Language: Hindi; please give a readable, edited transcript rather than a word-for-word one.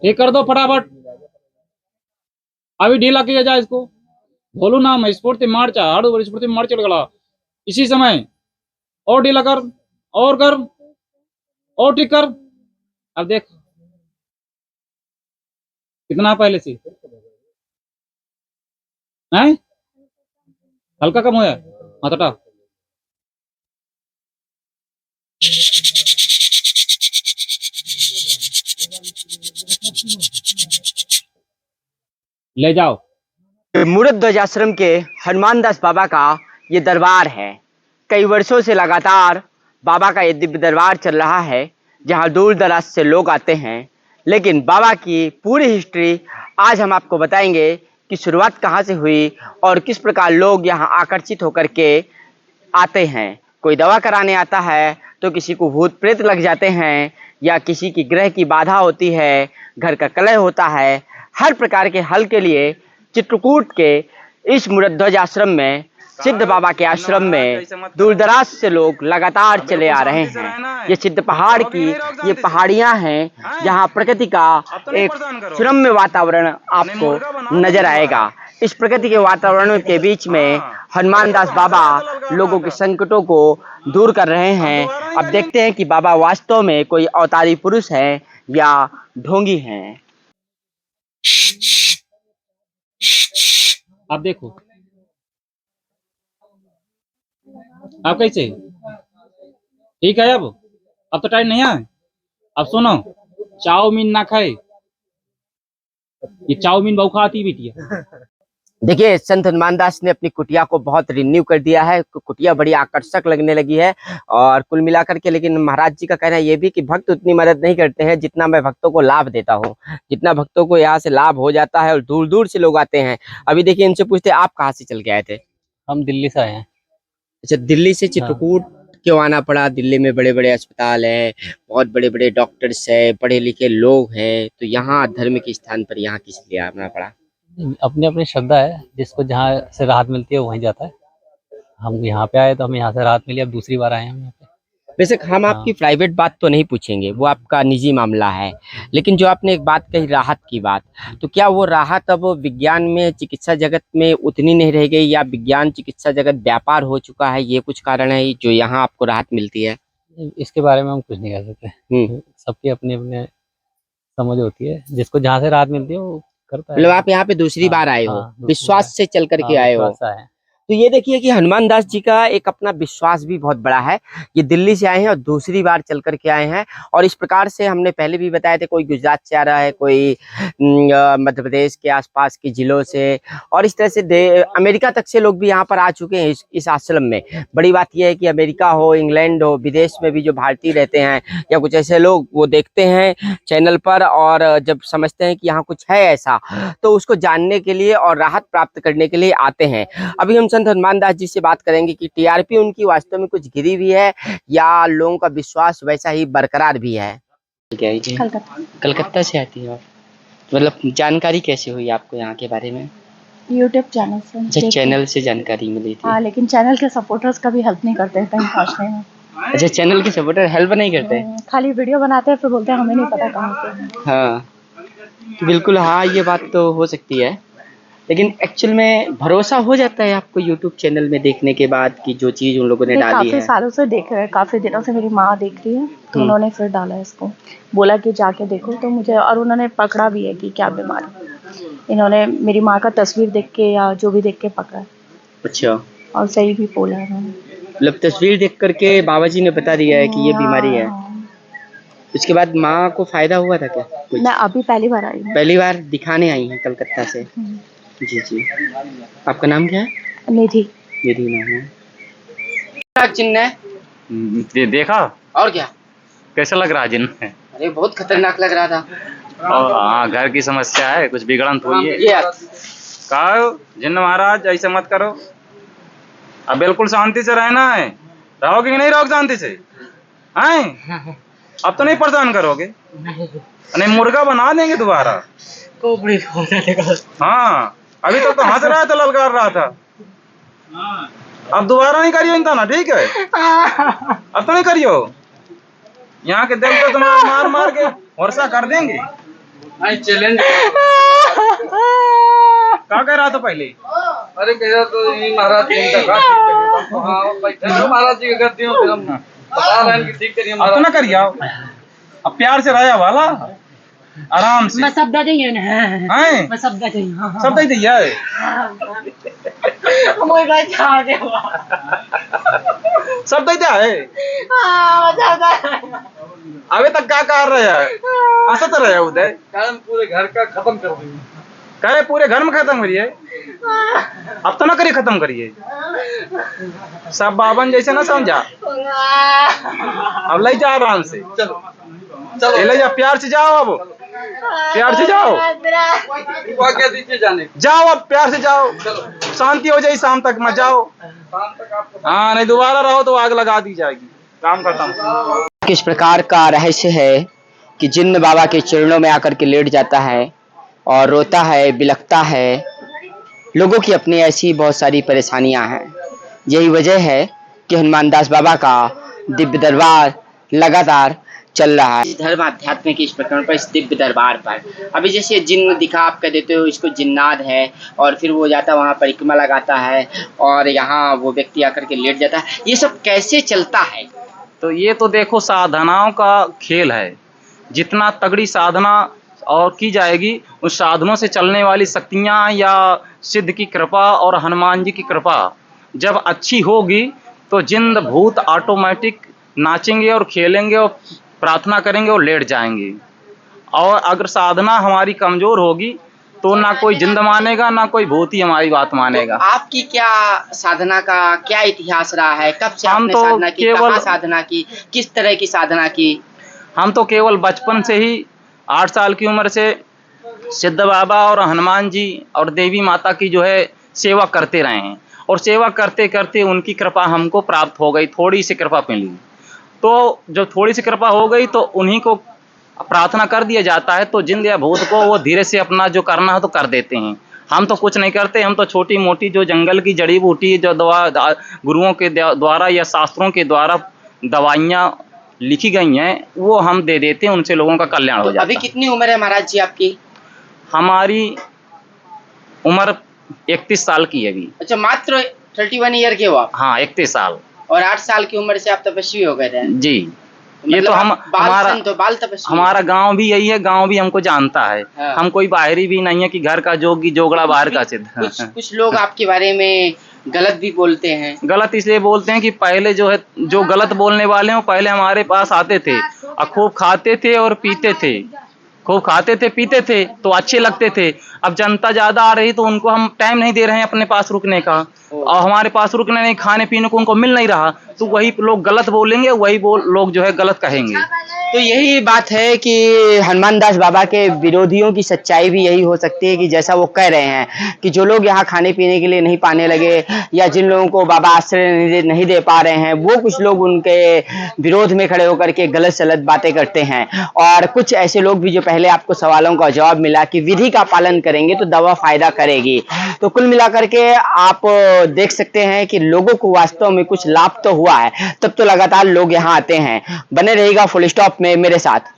ठीक कर दो फटाफट, अभी ढीला किया जाए इसको। बोलू ना मैं स्फूर्ति मार्च हाड़ू स्फूर्ति मार्च गला इसी समय, और ढीला कर, और कर, और ठीक कर। अब देख कितना पहले से है, हल्का कम होया माथाटा। ले जाओ। मूर्त ध्वज आश्रम के हनुमान दास बाबा का ये दरबार है। कई वर्षों से लगातार बाबा का ये दिव्य दरबार चल रहा है, जहाँ दूर दराज से लोग आते हैं। लेकिन बाबा की पूरी हिस्ट्री आज हम आपको बताएंगे कि शुरुआत कहाँ से हुई और किस प्रकार लोग यहाँ आकर्षित होकर के आते हैं। कोई दवा कराने आता है तो किसी को भूत प्रेत लग जाते हैं, या किसी की ग्रह की बाधा होती है, घर का कलह होता है। हर प्रकार के हल के लिए चित्रकूट के इस मूर्त ध्वज आश्रम में, सिद्ध बाबा के आश्रम में दूर दराज से लोग लगातार चले आ रहे हैं। ये सिद्ध पहाड़ की ये पहाड़ियां हैं, जहां प्रकृति का एक सुरम्य वातावरण आपको नजर आएगा। इस प्रकृति के वातावरण के बीच में हनुमान दास बाबा लोगों के संकटों को दूर कर रहे हैं। अब देखते हैं कि बाबा वास्तव में कोई अवतारी पुरुष है या ढोंगी हैं। आप देखो आप कैसे ठीक है। अब तो टाइम नहीं है। अब सुनो, चाउमीन ना खाए, ये चाउमीन बहु खाती बेटी है। देखिए, संत हनुमान दास ने अपनी कुटिया को बहुत रिन्यू कर दिया है। कुटिया बड़ी आकर्षक लगने लगी है। और कुल मिलाकर के लेकिन महाराज जी का कहना ये भी कि भक्त उतनी मदद नहीं करते हैं जितना मैं भक्तों को लाभ देता हूँ। जितना भक्तों को यहाँ से लाभ हो जाता है और दूर दूर से लोग आते हैं। अभी देखिए, इनसे पूछते आप कहाँ से चल के आए थे? हम दिल्ली से आए हैं। अच्छा, दिल्ली से चित्रकूट क्यों आना पड़ा? दिल्ली में बड़े बड़े अस्पताल है, बहुत बड़े बड़े डॉक्टर्स है, पढ़े लिखे लोग हैं, तो यहाँ धर्म के स्थान पर यहाँ किस लिए आना पड़ा? अपनी अपनी श्रद्धा है, जिसको जहाँ से राहत मिलती है वो वहीं जाता है। हम यहाँ पे आए तो हमें यहाँ से राहत मिली, अब दूसरी बार आए हैं हम यहाँ पे। वैसे हम आपकी प्राइवेट बात तो नहीं पूछेंगे, वो आपका निजी मामला है। लेकिन जो आपने एक बात कही, राहत की बात, तो क्या वो राहत अब विज्ञान में, चिकित्सा जगत में उतनी नहीं रह गई, या विज्ञान चिकित्सा जगत व्यापार हो चुका है? ये कुछ कारण है जो यहाँ आपको राहत मिलती है? इसके बारे में हम कुछ नहीं कह सकते। सबकी अपनी अपनी समझ होती है, जिसको जहाँ से राहत मिलती है वो करता है। मतलब आप यहाँ पे दूसरी बार आए हो, विश्वास से चल करके आए हो। तो ये देखिए कि हनुमान दास जी का एक अपना विश्वास भी बहुत बड़ा है। ये दिल्ली से आए हैं और दूसरी बार चल करके आए हैं। और इस प्रकार से हमने पहले भी बताया था, कोई गुजरात से आ रहा है, कोई मध्य प्रदेश के आसपास के जिलों से, और इस तरह से अमेरिका तक से लोग भी यहाँ पर आ चुके हैं इस आश्रम में। बड़ी बात यह है कि अमेरिका हो, इंग्लैंड हो, विदेश में भी जो भारतीय रहते हैं या कुछ ऐसे लोग, वो देखते हैं चैनल पर, और जब समझते हैं कि यहाँ कुछ है ऐसा, तो उसको जानने के लिए और राहत प्राप्त करने के लिए आते हैं। अभी हम संत हनुमान दास जी से बात करेंगे कि टीआरपी उनकी वास्तव में कुछ गिरी भी है, या लोगों का विश्वास वैसा ही बरकरार भी है। कलकत्ता से आती है आप? मतलब जानकारी कैसे हुई आपको यहाँ के बारे में? यूट्यूब चैनल से। अच्छा, चैनल से जानकारी मिली थी। हाँ, लेकिन चैनल के सपोर्टर्स कभी हेल्प नहीं करते हैं कहीं पहुँचने में। अच्छा, चैनल के सपोर्टर हेल्प नहीं करते? खाली वीडियो बनाते हैं, फिर बोलते हैं हमें नहीं पता कहाँ से है। हाँ, तो बिल्कुल, हाँ, ये बात तो हो सकती है। लेकिन एक्चुअल में भरोसा हो जाता है आपको यूट्यूब चैनल में देखने के बाद कि जो चीज उन लोगों ने डाली है? काफी सालों से देख रहे हैं, काफी दिनों से मेरी माँ देख रही है, तो उन्होंने फिर डाला इसको, बोला कि जाके देखो। तो मुझे, और उन्होंने पकड़ा भी है कि क्या बीमारी। इन्होंने मेरी माँ का तस्वीर देख के या जो भी देख के पकड़ा। अच्छा, और सही भी बोला है उन्होंने। मतलब तस्वीर देख करके बाबा जी ने बता दिया है कि ये बीमारी है। उसके बाद माँ को फायदा हुआ था क्या कुछ? मैं अभी पहली बार आई हूँ। पहली बार दिखाने आई हैं कलकत्ता से? जी जी। आपका नाम क्या है? निधि। निधि नाम है। चिन्ह है देखा? और क्या कैसा लग रहा है जिन्न? अरे बहुत खतरनाक लग रहा था। और हाँ, घर की समस्या है, कुछ बिगड़न थोड़ी है। कहो जिन्न महाराज ऐसे मत करो, अब बिल्कुल शांति से रहना है। रहोगे कि नहीं रहोगे शांति से? हैं? अब तो नहीं परेशान करोगे? नहीं, मुर्गा बना देंगे दोबारा। हाँ, अभी तक तो हंस रहा था, ललकार रहा था। अब दोबारा नहीं करियो इंसान, ठीक है? अब तो नहीं करियो। यहाँ के देवता तुम्हें मार मार के वर्षा कर देंगे। नहीं चैलेंज क्या कह रहा था पहले? अरे कह रहा तो ये महाराज जी का हाँ बैठे जो महाराज जी का करती हूँ फिर हम बता रहे हैं कि ठीक करिए अब तो महाराज ना करिए आओ। अब प्यार से रहा वाला आराम से मैं सब दे देंगे ना हैं मैं सब दे देंगे हाँ सब दे दिया है। मोई भाई छा दे सब दे दिया है। अभी तक क्या कर रहे हैं? हंसत रहे उदय। काम पूरे घर का खत्म कर देंगे कहे पूरे घर में खत्म करिए। अब तो ना करिए, खत्म करिए। सब बाबन जैसे ना समझा। अब ले जा आराम से। चलो चलो ले जा, प्यार से जाओ। अब प्यार से जाओ, क्या दीजिए जाने जाओ अब प्यार से जाओ। शांति हो जाए शाम तक, मत जाओ। शाम तक आपको हाँ नहीं दोबारा रहो तो आग लगा दी जाएगी। काम खत्म। किस प्रकार का रहस्य है कि जिन्न बाबा के चरणों में आकर के लेट जाता है और रोता है, बिलखता है। लोगों की अपनी ऐसी बहुत सारी परेशानियां हैं। यही वजह है कि हनुमान दास बाबा का दिव्य दरबार लगातार चल रहा है। धर्म अध्यात्म के इस प्रकरण पर, इस दिव्य दरबार पर अभी जैसे जिन्न दिखा, आप कह देते हो इसको जिन्नाद है, और फिर वो जाता वहाँ परिक्रमा लगाता है और यहाँ वो व्यक्ति आकर के लेट जाता है। ये सब कैसे चलता है? तो ये तो देखो साधनाओं का खेल है। जितना तगड़ी साधना और की जाएगी, उस साधनों से चलने वाली शक्तियाँ या सिद्ध की कृपा और हनुमान जी की कृपा जब अच्छी होगी तो जिंद भूत ऑटोमेटिक नाचेंगे और खेलेंगे और प्रार्थना करेंगे और लेट जाएंगे। और अगर साधना हमारी कमजोर होगी तो ना कोई जिंद मानेगा, ना कोई भूत ही हमारी बात मानेगा। आपकी क्या साधना का क्या इतिहास रहा है? कब से हम आपने तो साधना की, केवल- कहाँ साधना की, किस तरह की साधना की? हम तो केवल बचपन से ही 8 साल की उम्र से सिद्ध बाबा और हनुमान जी और देवी माता की जो है सेवा करते रहे हैं, और सेवा करते करते उनकी कृपा हमको प्राप्त हो गई। थोड़ी सी कृपा मिली, तो जब थोड़ी सी कृपा हो गई तो उन्हीं को प्रार्थना कर दिया जाता है, तो जिंद या भूत को वो धीरे से अपना जो करना है तो कर देते हैं। हम तो कुछ नहीं करते। हम तो छोटी मोटी जो जंगल की जड़ी बूटी जो दवा गुरुओं के द्वारा या शास्त्रों के द्वारा दवाइयाँ लिखी गई हैं वो हम दे देते हैं, उनसे लोगों का कल्याण हो जाता अभी है। कितनी उम्र है महाराज जी आपकी? हमारी उम्र 31 साल की है अभी। अच्छा, मात्र 31 ईयर के हो आप, हाँ 31 साल। और 8 साल की उम्र से आप तपस्वी हो गए थे। जी ये मतलब तो हम आप बाल हमारा संत हो, बाल तपस्वी। हमारा गांव भी यही है, गांव भी हमको जानता है। हाँ। हम कोई बाहरी भी नहीं है कि घर का जोगी जोगड़ा बाहर का सिद्ध। कुछ लोग आपके बारे में गलत भी बोलते हैं। गलत इसलिए बोलते हैं कि पहले जो है जो गलत बोलने वाले हैं वो पहले हमारे पास आते थे और खूब खाते थे और पीते थे, खूब खाते थे पीते थे तो अच्छे लगते थे। अब जनता ज्यादा आ रही तो उनको हम टाइम नहीं दे रहे हैं अपने पास रुकने का, और हमारे पास रुकने नहीं, खाने पीने को उनको मिल नहीं रहा, तो वही लोग गलत बोलेंगे, वही लोग जो है गलत कहेंगे। तो यही बात है कि हनुमान दास बाबा के विरोधियों की सच्चाई भी यही हो सकती है कि जैसा वो कह रहे हैं कि जो लोग यहाँ खाने पीने के लिए नहीं पाने लगे या जिन लोगों को बाबा आश्रय नहीं दे पा रहे हैं, वो कुछ लोग उनके विरोध में खड़े होकर के गलत सलत बातें करते हैं। और कुछ ऐसे लोग भी, जो पहले आपको सवालों का जवाब मिला कि विधि का पालन करेंगे तो दवा फायदा करेगी। तो कुल मिलाकर के आप देख सकते हैं कि लोगों को वास्तव में कुछ लाभ तो हुआ है, तब तो लगातार लोग यहाँ आते हैं। बने रहेगा फुल स्टॉप में मेरे साथ।